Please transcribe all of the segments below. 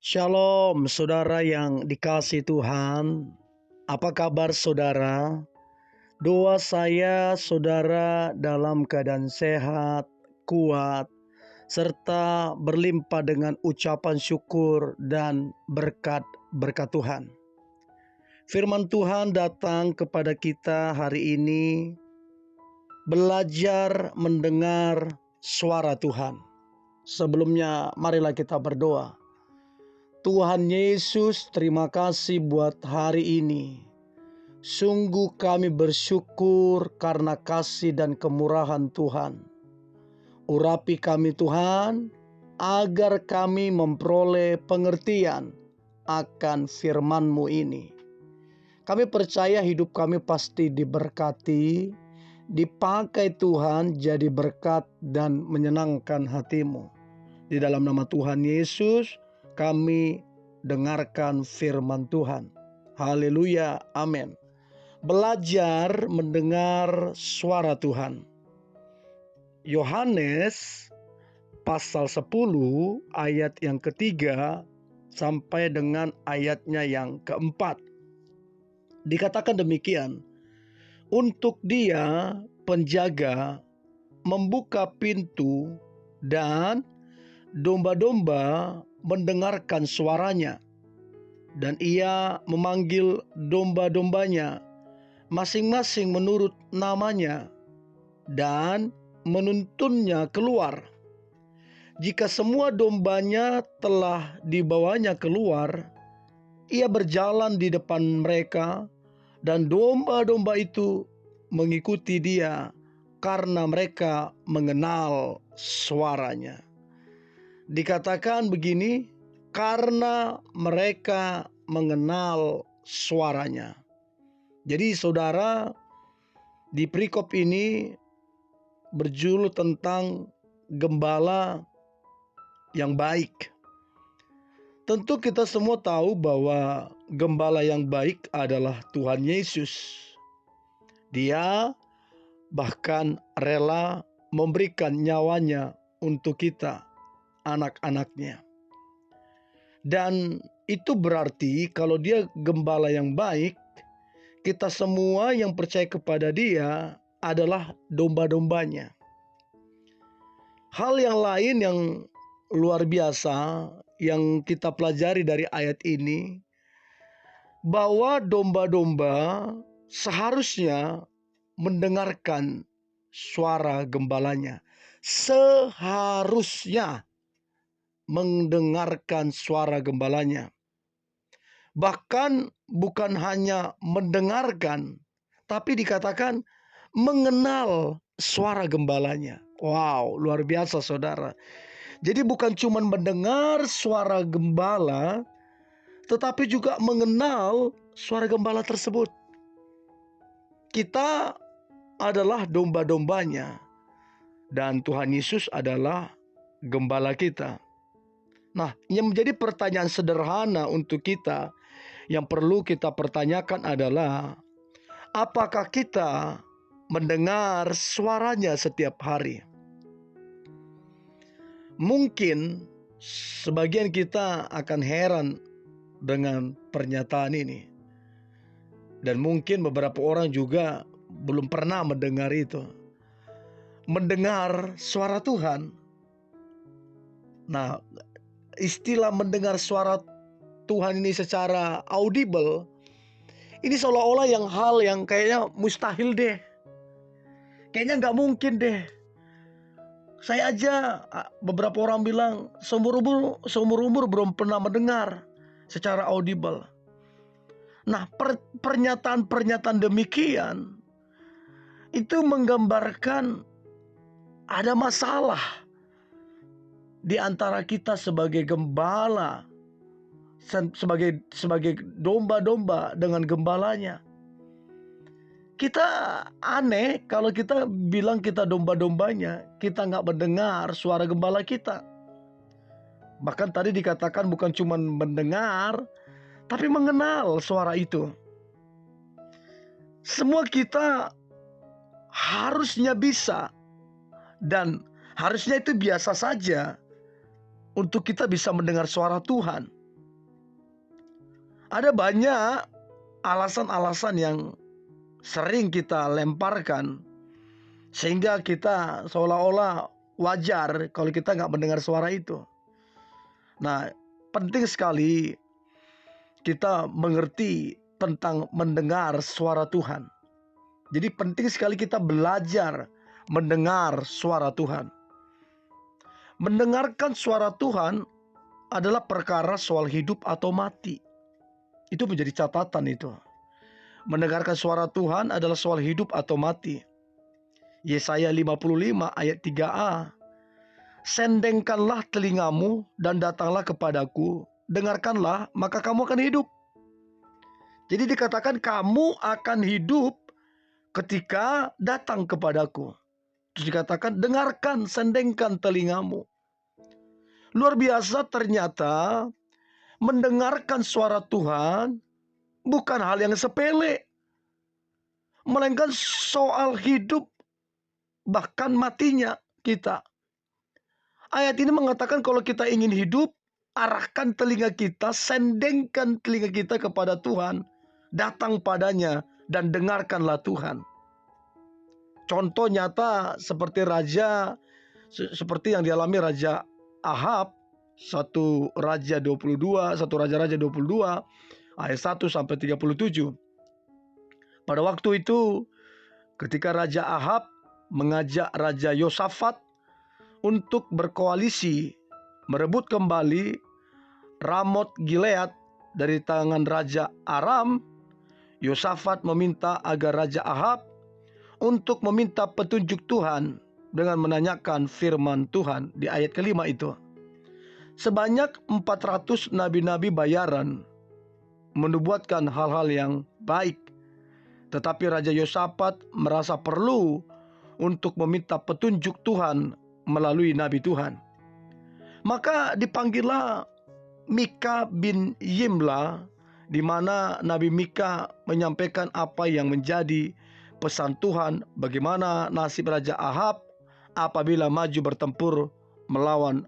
Shalom, saudara yang dikasihi Tuhan. Apa kabar saudara? Doa saya saudara dalam keadaan sehat, kuat, serta berlimpah dengan ucapan syukur dan berkat Tuhan. Firman Tuhan datang kepada kita hari ini, belajar mendengar suara Tuhan. Sebelumnya marilah kita berdoa. Tuhan Yesus, terima kasih buat hari ini. Sungguh kami bersyukur karena kasih dan kemurahan Tuhan. Urapi kami Tuhan, agar kami memperoleh pengertian akan firman-Mu ini. Kami percaya hidup kami pasti diberkati, dipakai Tuhan jadi berkat dan menyenangkan hati-Mu. Di dalam nama Tuhan Yesus, kami dengarkan firman Tuhan. Haleluya, amin. Belajar mendengar suara Tuhan. Yohanes pasal 10 ayat yang ketiga sampai dengan ayatnya yang keempat. Dikatakan demikian, untuk Dia penjaga membuka pintu dan domba-domba mendengarkan suaranya, dan ia memanggil domba-dombanya masing-masing menurut namanya dan menuntunnya keluar. Jika semua dombanya telah dibawanya keluar, ia berjalan di depan mereka, dan domba-domba itu mengikuti dia karena mereka mengenal suaranya. Dikatakan begini, karena mereka mengenal suaranya. Jadi saudara, di perikop ini berjudul tentang gembala yang baik. Tentu kita semua tahu bahwa gembala yang baik adalah Tuhan Yesus. Dia bahkan rela memberikan nyawanya untuk kita, anak-anaknya. Dan itu berarti kalau dia gembala yang baik, kita semua yang percaya kepada dia adalah domba-dombanya. Hal yang lain yang luar biasa yang kita pelajari dari ayat ini, bahwa domba-domba seharusnya mendengarkan suara gembalanya. Seharusnya mendengarkan suara gembalanya. Bahkan bukan hanya mendengarkan, tapi dikatakan mengenal suara gembalanya. Wow, luar biasa saudara. Jadi bukan cuma mendengar suara gembala, tetapi juga mengenal suara gembala tersebut. Kita adalah domba-dombanya, dan Tuhan Yesus adalah gembala kita. Nah, yang menjadi pertanyaan sederhana untuk kita, yang perlu kita pertanyakan adalah, apakah kita mendengar suaranya setiap hari? Mungkin sebagian kita akan heran dengan pernyataan ini. Dan mungkin beberapa orang juga belum pernah mendengar itu. Mendengar suara Tuhan. Nah, istilah mendengar suara Tuhan ini secara audible, ini seolah-olah hal yang kayaknya mustahil deh. Kayaknya nggak mungkin deh. Saya aja, beberapa orang bilang seumur umur belum pernah mendengar secara audible. Nah, pernyataan demikian itu menggambarkan ada masalah di antara kita sebagai gembala, sebagai domba-domba dengan gembalanya. Kita aneh kalau kita bilang kita domba-dombanya, kita nggak mendengar suara gembala kita. Bahkan tadi dikatakan bukan cuma mendengar, tapi mengenal suara itu. Semua kita harusnya bisa, dan harusnya itu biasa saja untuk kita bisa mendengar suara Tuhan. Ada banyak alasan-alasan yang sering kita lemparkan sehingga kita seolah-olah wajar kalau kita nggak mendengar suara itu. Nah, penting sekali kita mengerti tentang mendengar suara Tuhan. Jadi penting sekali kita belajar mendengar suara Tuhan. Mendengarkan suara Tuhan adalah perkara soal hidup atau mati. Itu menjadi catatan itu. Mendengarkan suara Tuhan adalah soal hidup atau mati. Yesaya 55 ayat 3a. Sendengkanlah telingamu dan datanglah kepadaku. Dengarkanlah, maka kamu akan hidup. Jadi dikatakan kamu akan hidup ketika datang kepadaku. Terus dikatakan dengarkan, sendengkan telingamu. Luar biasa, ternyata mendengarkan suara Tuhan bukan hal yang sepele, melainkan soal hidup bahkan matinya kita. Ayat ini mengatakan kalau kita ingin hidup, arahkan telinga kita, sendengkan telinga kita kepada Tuhan, datang padanya dan dengarkanlah Tuhan. Contoh nyata seperti yang dialami Raja Ahab, 1 Raja 22, 1 Raja-Raja 22 ayat 1 sampai 37. Pada waktu itu ketika Raja Ahab mengajak Raja Yosafat untuk berkoalisi merebut kembali Ramot Gilead dari tangan Raja Aram, Yosafat meminta agar Raja Ahab untuk meminta petunjuk Tuhan dengan menanyakan firman Tuhan di ayat kelima itu. Sebanyak 400 nabi-nabi bayaran menubuatkan hal-hal yang baik, tetapi Raja Yosafat merasa perlu untuk meminta petunjuk Tuhan melalui nabi Tuhan. Maka dipanggillah Mika bin Yimla, di mana Nabi Mika menyampaikan apa yang menjadi pesan Tuhan bagaimana nasib Raja Ahab apabila maju bertempur melawan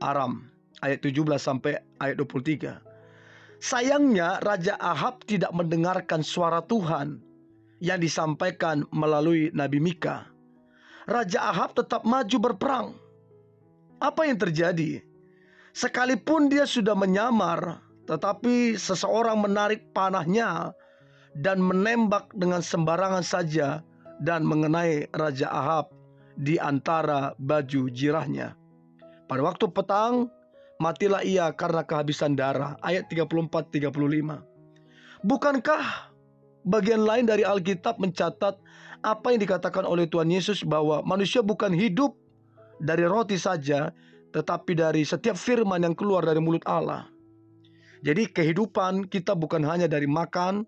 Aram. Ayat 17 sampai ayat 23. Sayangnya Raja Ahab tidak mendengarkan suara Tuhan yang disampaikan melalui Nabi Mika. Raja Ahab tetap maju berperang. Apa yang terjadi? Sekalipun dia sudah menyamar, tetapi seseorang menarik panahnya dan menembak dengan sembarangan saja dan mengenai Raja Ahab di antara baju jirahnya. Pada waktu petang, matilah ia karena kehabisan darah. Ayat 34-35. Bukankah bagian lain dari Alkitab mencatat apa yang dikatakan oleh Tuhan Yesus bahwa manusia bukan hidup dari roti saja, tetapi dari setiap firman yang keluar dari mulut Allah. Jadi kehidupan kita bukan hanya dari makan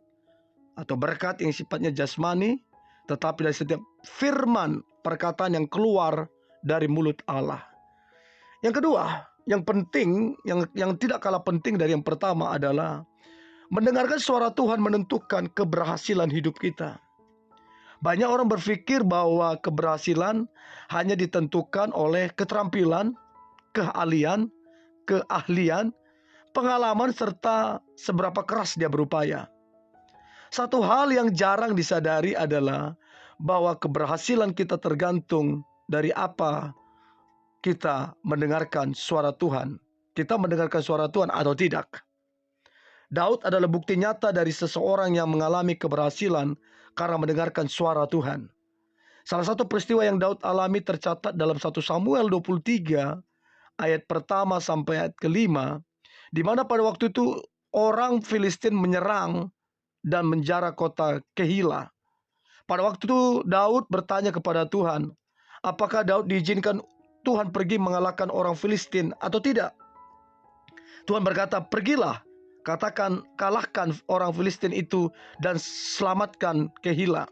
atau berkat yang sifatnya jasmani, tetapi dari setiap firman perkataan yang keluar dari mulut Allah. Yang kedua, yang penting, yang tidak kalah penting dari yang pertama adalah mendengarkan suara Tuhan menentukan keberhasilan hidup kita. Banyak orang berpikir bahwa keberhasilan hanya ditentukan oleh keterampilan, keahlian, pengalaman, serta seberapa keras dia berupaya. Satu hal yang jarang disadari adalah bahwa keberhasilan kita tergantung dari apa kita mendengarkan suara Tuhan. Kita mendengarkan suara Tuhan atau tidak. Daud adalah bukti nyata dari seseorang yang mengalami keberhasilan karena mendengarkan suara Tuhan. Salah satu peristiwa yang Daud alami tercatat dalam 1 Samuel 23 ayat pertama sampai ayat kelima, di mana pada waktu itu orang Filistin menyerang dan menjara kota Kehila. Pada waktu itu Daud bertanya kepada Tuhan, apakah Daud diizinkan Tuhan pergi mengalahkan orang Filistin atau tidak? Tuhan berkata, pergilah, katakan kalahkan orang Filistin itu dan selamatkan Kehila.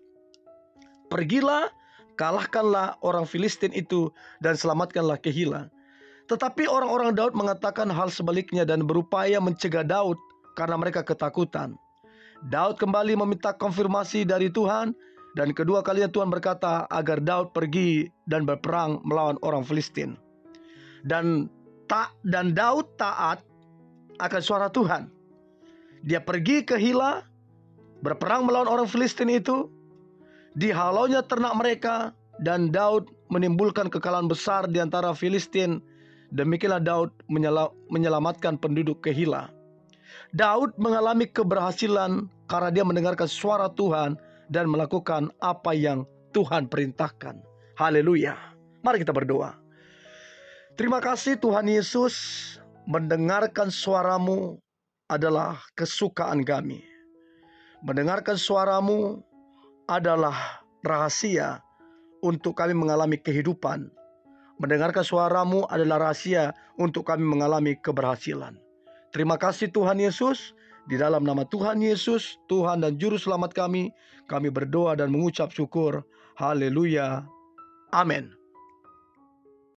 Pergilah, kalahkanlah orang Filistin itu dan selamatkanlah Kehila. Tetapi orang-orang Daud mengatakan hal sebaliknya dan berupaya mencegah Daud karena mereka ketakutan. Daud kembali meminta konfirmasi dari Tuhan, dan kedua kalinya Tuhan berkata agar Daud pergi dan berperang melawan orang Filistin. Dan Daud taat akan suara Tuhan. Dia pergi ke Hila, berperang melawan orang Filistin itu, dihalaunya ternak mereka, dan Daud menimbulkan kekalahan besar di antara Filistin. Demikianlah Daud menyelamatkan penduduk Kehila. Daud mengalami keberhasilan karena dia mendengarkan suara Tuhan dan melakukan apa yang Tuhan perintahkan. Haleluya. Mari kita berdoa. Terima kasih Tuhan Yesus, mendengarkan suaramu adalah kesukaan kami. Mendengarkan suaramu adalah rahasia untuk kami mengalami kehidupan. Mendengarkan suaramu adalah rahasia untuk kami mengalami keberhasilan. Terima kasih Tuhan Yesus. Di dalam nama Tuhan Yesus, Tuhan dan Juru Selamat kami berdoa dan mengucap syukur. Haleluya. Amin.